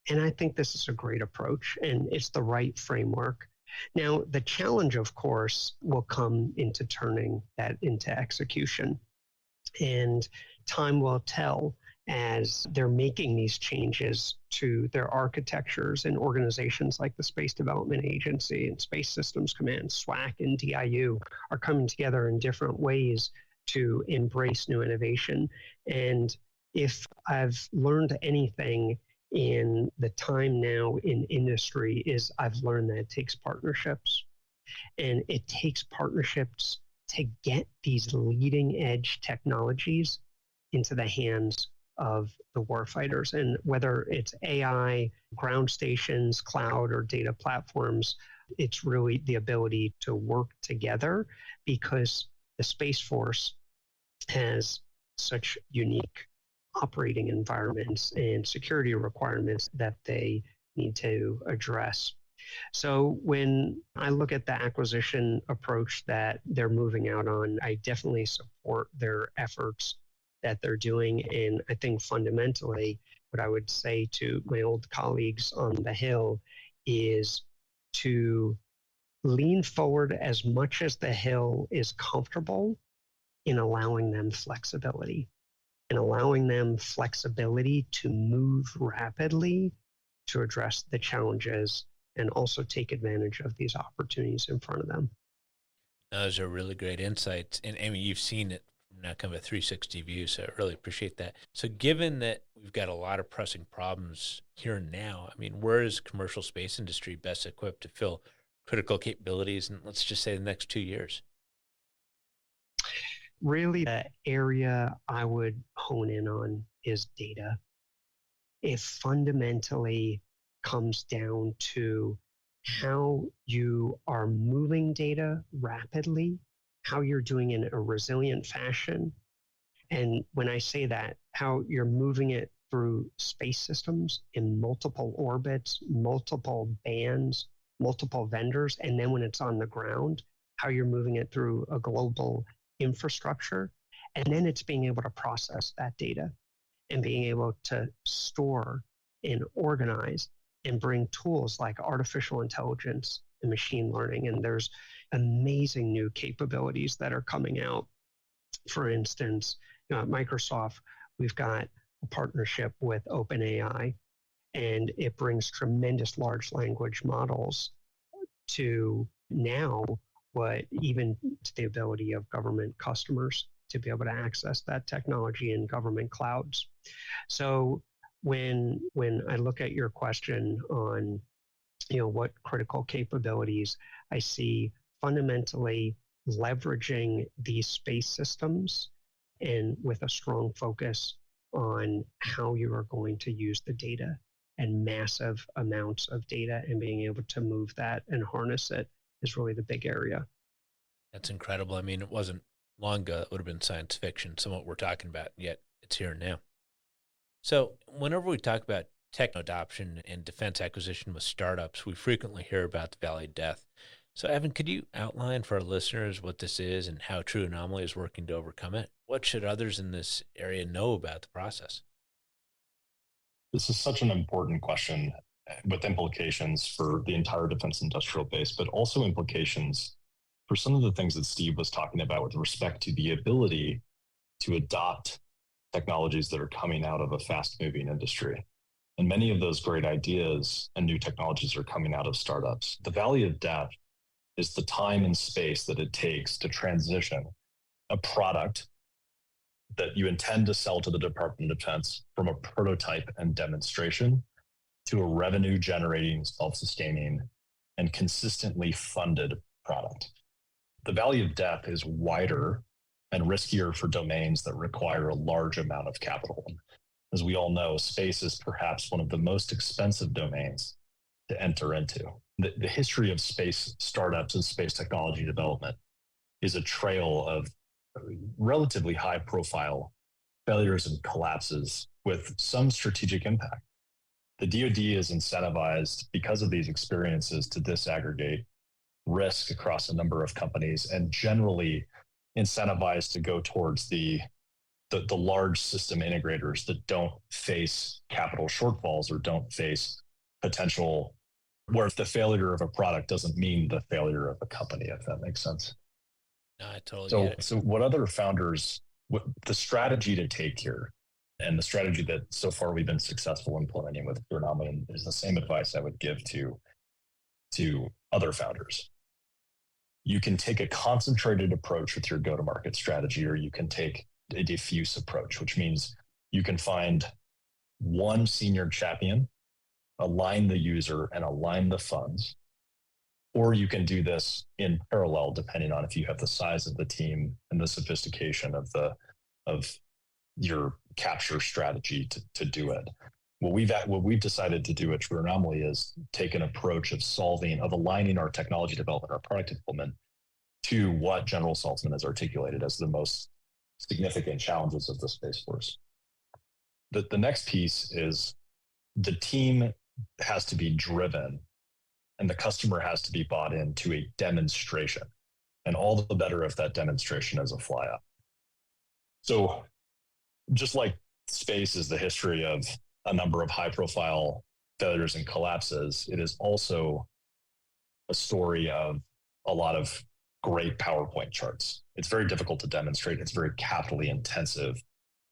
And I think this is a great approach, and it's the right framework. Now, the challenge, of course, will come into turning that into execution. And time will tell as they're making these changes to their architectures, and organizations like the Space Development Agency and Space Systems Command, SWAC and DIU, are coming together in different ways to embrace new innovation. And if I've learned anything in the time now in industry, is I've learned that it takes partnerships. And it takes partnerships to get these leading edge technologies into the hands of the warfighters. And whether it's AI, ground stations, cloud, or data platforms, it's really the ability to work together, because the Space Force has such unique operating environments and security requirements that they need to address. So when I look at the acquisition approach that they're moving out on, I definitely support their efforts that they're doing. And I think fundamentally, what I would say to my old colleagues on the Hill is to lean forward as much as the Hill is comfortable in allowing them flexibility, and allowing them flexibility to move rapidly to address the challenges and also take advantage of these opportunities in front of them. Those are really great insights. And I mean, you've seen it from now kind of a 360 view, so I really appreciate that. So given that we've got a lot of pressing problems here and now, I mean, where is commercial space industry best equipped to fill critical capabilities in, let's just say, the next 2 years? Really, the area I would hone in on is data. it fundamentally comes down to how you are moving data rapidly, how you're doing it in a resilient fashion. And when I say that, how you're moving it through space systems in multiple orbits, multiple bands, multiple vendors, and then when it's on the ground, how you're moving it through a global infrastructure. And then it's being able to process that data and being able to store and organize and bring tools like artificial intelligence and machine learning. And there's amazing new capabilities that are coming out. For instance, at Microsoft, we've got a partnership with OpenAI, and it brings tremendous large language models to now what even to the ability of government customers to be able to access that technology in government clouds. So when I look at your question on what critical capabilities, I see fundamentally leveraging these space systems and with a strong focus on how you are going to use the data and massive amounts of data and being able to move that and harness it is really the big area. That's incredible. I mean, it wasn't long ago, it would have been science fiction, some of what we're talking about, yet it's here and now. So whenever we talk about tech adoption and defense acquisition with startups, we frequently hear about the Valley of Death. So Evan, could you outline for our listeners what this is and how True Anomaly is working to overcome it? What should others in this area know about the process? This is such an important question with implications for the entire defense industrial base, but also implications for some of the things that Steve was talking about with respect to the ability to adopt technologies that are coming out of a fast-moving industry. And many of those great ideas and new technologies are coming out of startups. The Valley of Death is the time and space that it takes to transition a product that you intend to sell to the Department of Defense from a prototype and demonstration to a revenue-generating, self-sustaining, and consistently funded product. The Valley of Death is wider and riskier for domains that require a large amount of capital. As we all know, space is perhaps one of the most expensive domains to enter into. The history of space startups and space technology development is a trail of relatively high profile failures and collapses with some strategic impact. The DoD is incentivized because of these experiences to disaggregate risk across a number of companies and generally incentivized to go towards the large system integrators that don't face capital shortfalls or don't face potential where if the failure of a product doesn't mean the failure of a company, if that makes sense. No, I totally get it. So what other founders, the strategy to take here, and the strategy that so far we've been successful implementing with True Anomaly is the same advice I would give to other founders. You can take a concentrated approach with your go-to-market strategy, or you can take a diffuse approach, which means you can find one senior champion, align the user, and align the funds. Or you can do this in parallel, depending on if you have the size of the team and the sophistication of your capture strategy to do it. What we've decided to do at True Anomaly is take an approach of aligning our technology development, our product development, to what General Saltzman has articulated as the most significant challenges of the Space Force. The next piece is the team has to be driven and the customer has to be bought into a demonstration. And all the better if that demonstration is a fly-up. So just like space is the history of a number of high-profile failures and collapses, it is also a story of a lot of great PowerPoint charts. It's very difficult to demonstrate. It's very capitally intensive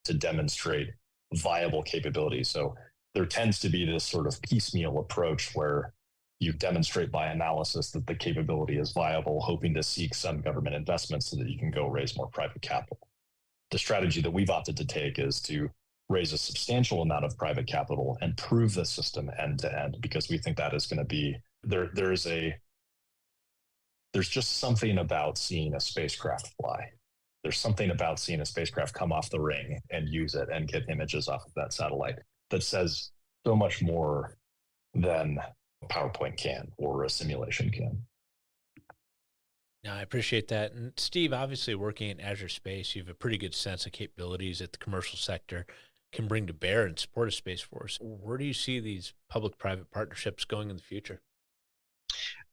to demonstrate viable capabilities. So there tends to be this sort of piecemeal approach where you demonstrate by analysis that the capability is viable, hoping to seek some government investment so that you can go raise more private capital. The strategy that we've opted to take is to raise a substantial amount of private capital and prove the system end to end, because we think that is going to be, there's just something about seeing a spacecraft fly. There's something about seeing a spacecraft come off the ring and use it and get images off of that satellite that says so much more than a PowerPoint can or a simulation can. No, I appreciate that. And Steve, obviously working in Azure Space, you have a pretty good sense of capabilities that the commercial sector can bring to bear in support of Space Force. Where do you see these public-private partnerships going in the future?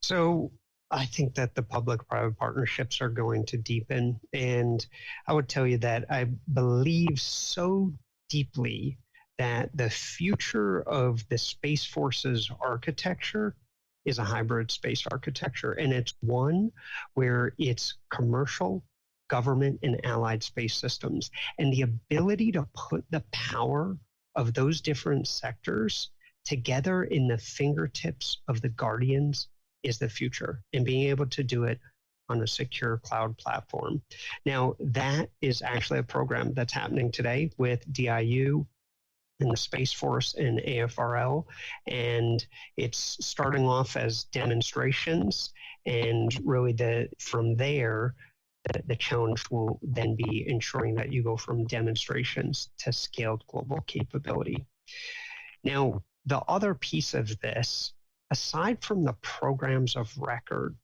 So I think that the public-private partnerships are going to deepen. And I would tell you that I believe so deeply that the future of the Space Force's architecture is a hybrid space architecture. And it's one where it's commercial, government, and allied space systems. And the ability to put the power of those different sectors together in the fingertips of the guardians is the future, and being able to do it on a secure cloud platform. Now, that is actually a program that's happening today with DIU and the Space Force and AFRL, and it's starting off as demonstrations, and really from there, the challenge will then be ensuring that you go from demonstrations to scaled global capability. Now, the other piece of this, aside from the programs of record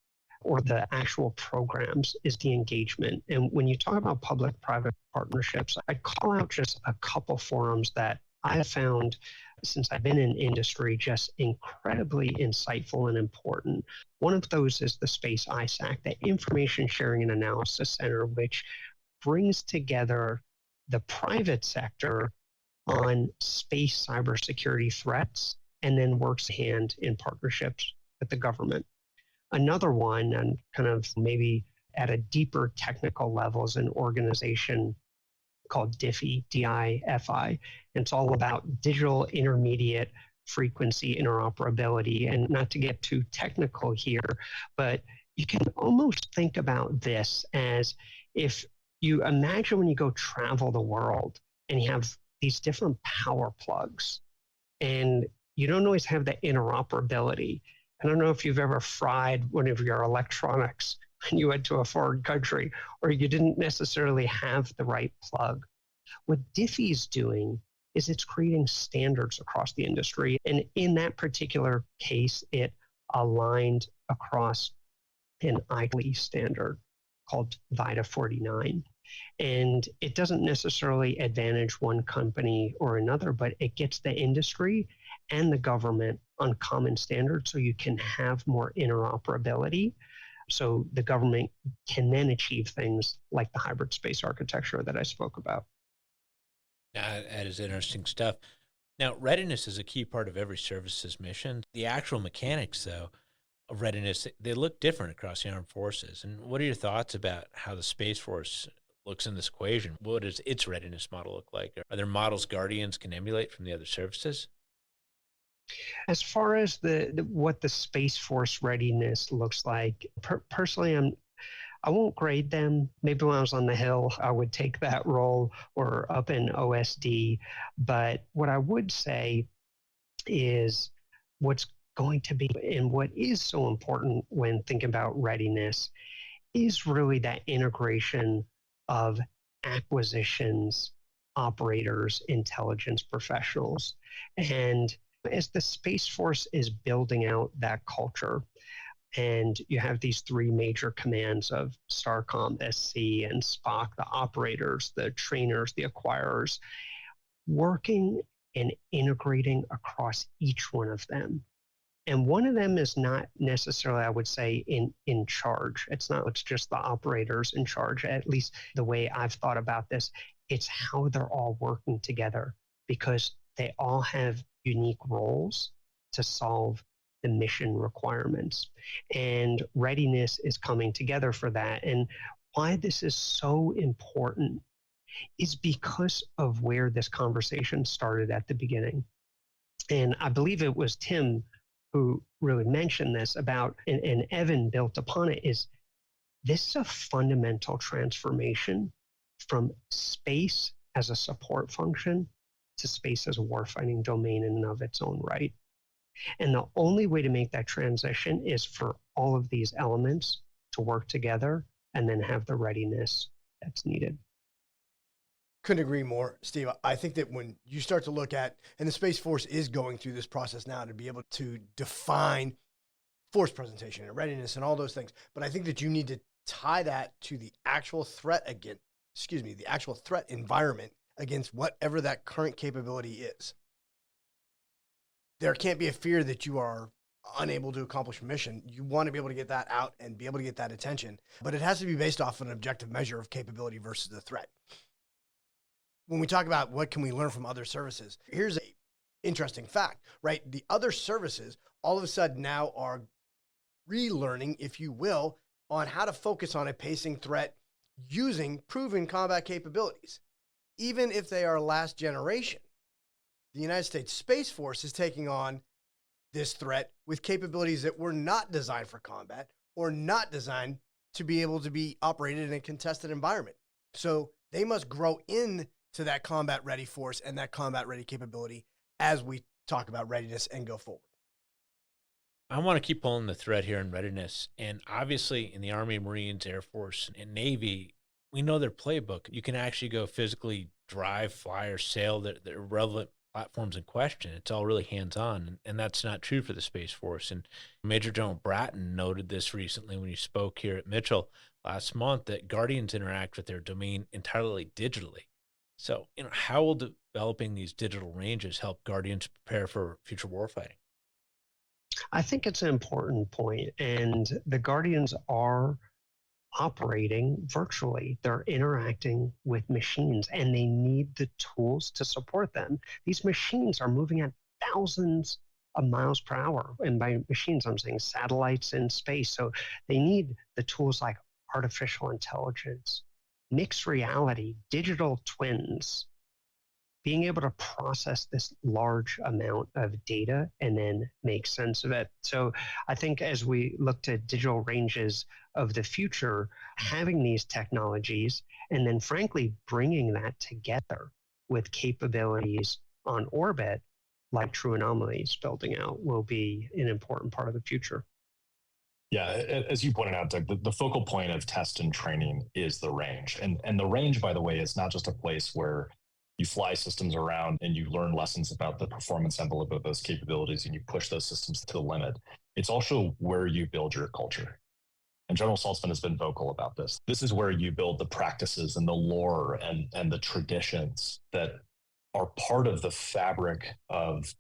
or the actual programs, is the engagement. And when you talk about public-private partnerships, I'd call out just a couple forums that I have found since I've been in industry just incredibly insightful and important. One of those is the Space ISAC, the Information Sharing and Analysis Center, which brings together the private sector on space cybersecurity threats and then works hand in partnerships with the government. Another one, and kind of maybe at a deeper technical level, is an organization called DIFI, D-I-F-I. And it's all about digital intermediate frequency interoperability. And not to get too technical here, but you can almost think about this as if you imagine when you go travel the world and you have these different power plugs and you don't always have the interoperability. I don't know if you've ever fried one of your electronics when you went to a foreign country, or you didn't necessarily have the right plug. What DIFI is doing is it's creating standards across the industry. And in that particular case, it aligned across an IEEE standard called VIDA 49. And it doesn't necessarily advantage one company or another, but it gets the industry and the government on common standards so you can have more interoperability. So the government can then achieve things like the hybrid space architecture that I spoke about. That is interesting stuff. Now, readiness is a key part of every service's mission. The actual mechanics, though, of readiness, they look different across the armed forces. And what are your thoughts about how the Space Force looks in this equation? What does its readiness model look like? Are there models Guardians can emulate from the other services? As far as what the Space Force readiness looks like, personally, I won't grade them. Maybe when I was on the Hill, I would take that role, or up in OSD. But what I would say is what's going to be, and what is so important when thinking about readiness, is really that integration of acquisitions, operators, intelligence professionals. And as the Space Force is building out that culture, and you have these three major commands of STARCOM, SC, and SPOC, the operators, the trainers, the acquirers, working and integrating across each one of them. And one of them is not necessarily, I would say, in charge. It's just the operators in charge, at least the way I've thought about this. It's how they're all working together, because they all have unique roles to solve the mission requirements. And readiness is coming together for that. And why this is so important is because of where this conversation started at the beginning. And I believe it was Tim who really mentioned this about, and Evan built upon it, is this is a fundamental transformation from space as a support function to space as a warfighting domain in and of its own right. And the only way to make that transition is for all of these elements to work together and then have the readiness that's needed. Couldn't agree more, Steve. I think that when you start to look at, and the Space Force is going through this process now to be able to define force presentation and readiness and all those things. But I think that you need to tie that to the actual threat the actual threat environment against whatever that current capability is. There can't be a fear that you are unable to accomplish a mission. You want to be able to get that out and be able to get that attention, but it has to be based off an objective measure of capability versus the threat. When we talk about what can we learn from other services, here's a interesting fact, right? The other services all of a sudden now are relearning, if you will, on how to focus on a pacing threat using proven combat capabilities. Even if they are last generation, the United States Space Force is taking on this threat with capabilities that were not designed for combat or not designed to be able to be operated in a contested environment. So they must grow into that combat ready force and that combat ready capability as we talk about readiness and go forward. I want to keep pulling the thread here in readiness. And obviously in the Army, Marines, Air Force, and Navy, we know their playbook. You can actually go physically drive, fly, or sail the relevant platforms in question. It's all really hands-on, and that's not true for the Space Force. And Major General Bratton noted this recently when he spoke here at Mitchell last month, that Guardians interact with their domain entirely digitally. So, how will developing these digital ranges help Guardians prepare for future warfighting? I think it's an important point, and the Guardians are operating virtually. They're interacting with machines, and they need the tools to support them. These machines are moving at thousands of miles per hour. And by machines, I'm saying satellites in space. So they need the tools like artificial intelligence, mixed reality, digital twins, being able to process this large amount of data and then make sense of it. So I think as we look to digital ranges of the future, having these technologies and then frankly bringing that together with capabilities on orbit like True Anomaly is building out will be an important part of the future. Yeah, as you pointed out, Doug, the focal point of test and training is the range. And the range, by the way, is not just a place where you fly systems around and you learn lessons about the performance envelope of those capabilities and you push those systems to the limit. It's also where you build your culture. And General Saltzman has been vocal about this. This is where you build the practices and the lore and the traditions that are part of the fabric of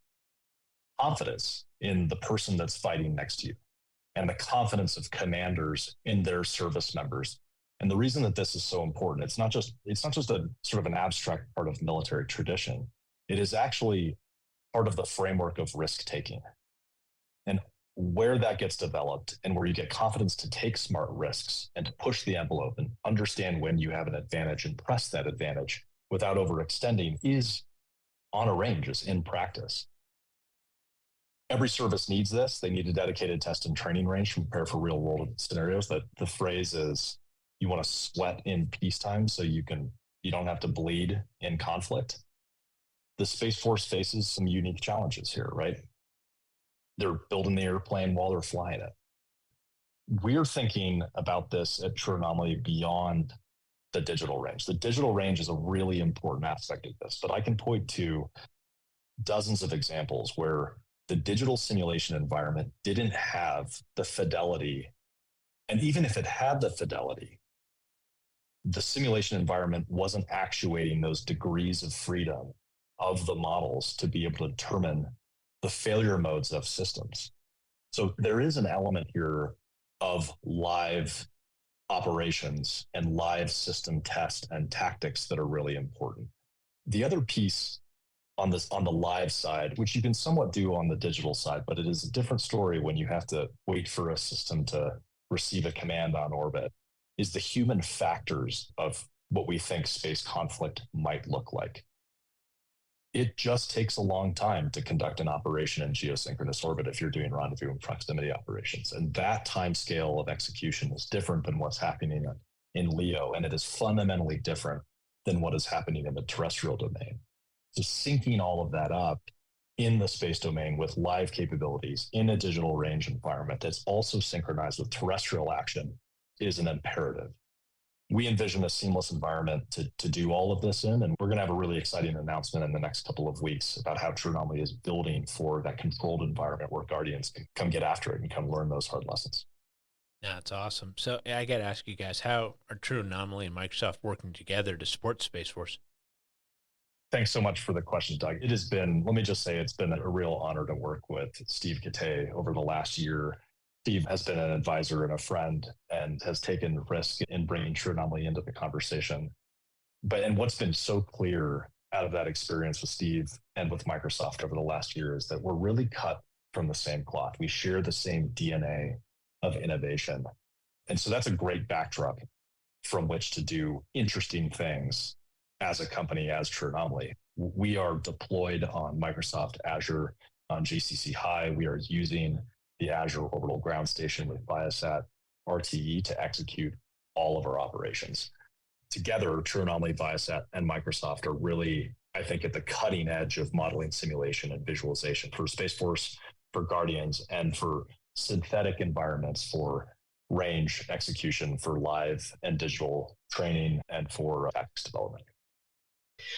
confidence in the person that's fighting next to you and the confidence of commanders in their service members. And the reason that this is so important, it's not just a sort of an abstract part of military tradition. It is actually part of the framework of risk taking. And where that gets developed and where you get confidence to take smart risks and to push the envelope and understand when you have an advantage and press that advantage without overextending is on a range, is in practice. Every service needs this. They need a dedicated test and training range to prepare for real world scenarios. That the phrase is, you want to sweat in peacetime so you don't have to bleed in conflict. The Space Force faces some unique challenges here, right? They're building the airplane while they're flying it. We're thinking about this at True Anomaly beyond the digital range. The digital range is a really important aspect of this, but I can point to dozens of examples where the digital simulation environment didn't have the fidelity. And even if it had the fidelity, the simulation environment wasn't actuating those degrees of freedom of the models to be able to determine the failure modes of systems. So there is an element here of live operations and live system test and tactics that are really important. The other piece on the live side, which you can somewhat do on the digital side, but it is a different story when you have to wait for a system to receive a command on orbit, is the human factors of what we think space conflict might look like. It just takes a long time to conduct an operation in geosynchronous orbit if you're doing rendezvous and proximity operations. And that time scale of execution is different than what's happening in LEO, and it is fundamentally different than what is happening in the terrestrial domain. So syncing all of that up in the space domain with live capabilities in a digital range environment that's also synchronized with terrestrial action is an imperative. we envision a seamless environment to do all of this in. And we're going to have a really exciting announcement in the next couple of weeks about how True Anomaly is building for that controlled environment where Guardians can come get after it and come learn those hard lessons. That's awesome. So I got to ask you guys, how are True Anomaly and Microsoft working together to support Space Force? Thanks so much for the question, Doug. It has been, let me just say, it's been a real honor to work with Steve Kitay over the last year. Steve has been an advisor and a friend and has taken risk in bringing True Anomaly into the conversation. And what's been so clear out of that experience with Steve and with Microsoft over the last year is that we're really cut from the same cloth. We share the same DNA of innovation. And so that's a great backdrop from which to do interesting things as a company, as True Anomaly. We are deployed on Microsoft Azure, on GCC High. We are using the Azure Orbital Ground Station with Viasat RTE to execute all of our operations. Together, True Anomaly, Viasat, and Microsoft are really, I think, at the cutting edge of modeling, simulation, and visualization for Space Force, for Guardians, and for synthetic environments for range execution, for live and digital training, and for tactics development.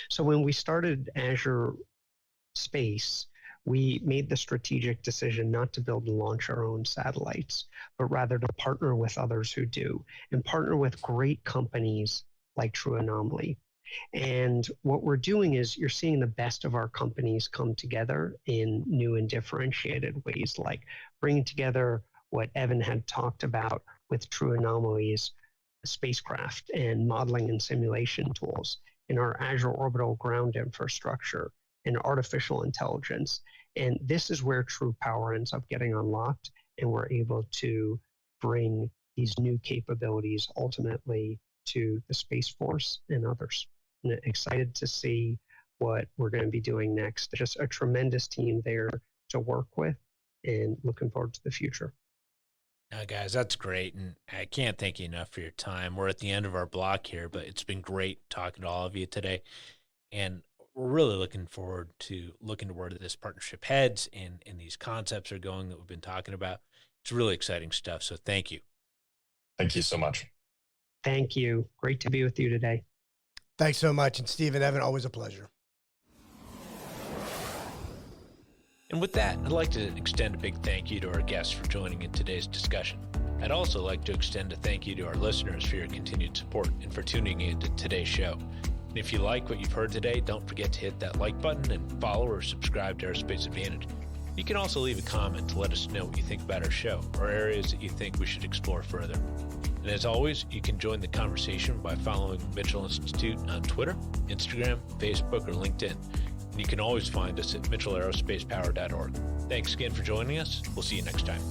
So when we started Azure Space, we made the strategic decision not to build and launch our own satellites, but rather to partner with others who do, and partner with great companies like True Anomaly. And what we're doing is you're seeing the best of our companies come together in new and differentiated ways, like bringing together what Evan had talked about with True Anomaly's spacecraft and modeling and simulation tools, in our Azure Orbital Ground Infrastructure, and artificial intelligence. And this is where true power ends up getting unlocked, and we're able to bring these new capabilities ultimately to the Space Force and others. And excited to see what we're going to be doing next. Just a tremendous team there to work with, and looking forward to the future. Guys, that's great, and I can't thank you enough for your time. We're at the end of our block here, but it's been great talking to all of you today, and we're really looking forward to where this partnership heads and these concepts are going that we've been talking about. It's really exciting stuff, so thank you. Thank you so much. Thank you. Great to be with you today. Thanks so much. And Steve and Evan, always a pleasure. And with that, I'd like to extend a big thank you to our guests for joining in today's discussion. I'd also like to extend a thank you to our listeners for your continued support and for tuning in to today's show. And if you like what you've heard today, don't forget to hit that like button and follow or subscribe to Aerospace Advantage. You can also leave a comment to let us know what you think about our show or areas that you think we should explore further. And as always, you can join the conversation by following Mitchell Institute on Twitter, Instagram, Facebook, or LinkedIn. And you can always find us at mitchellaerospacepower.org. Thanks again for joining us. We'll see you next time.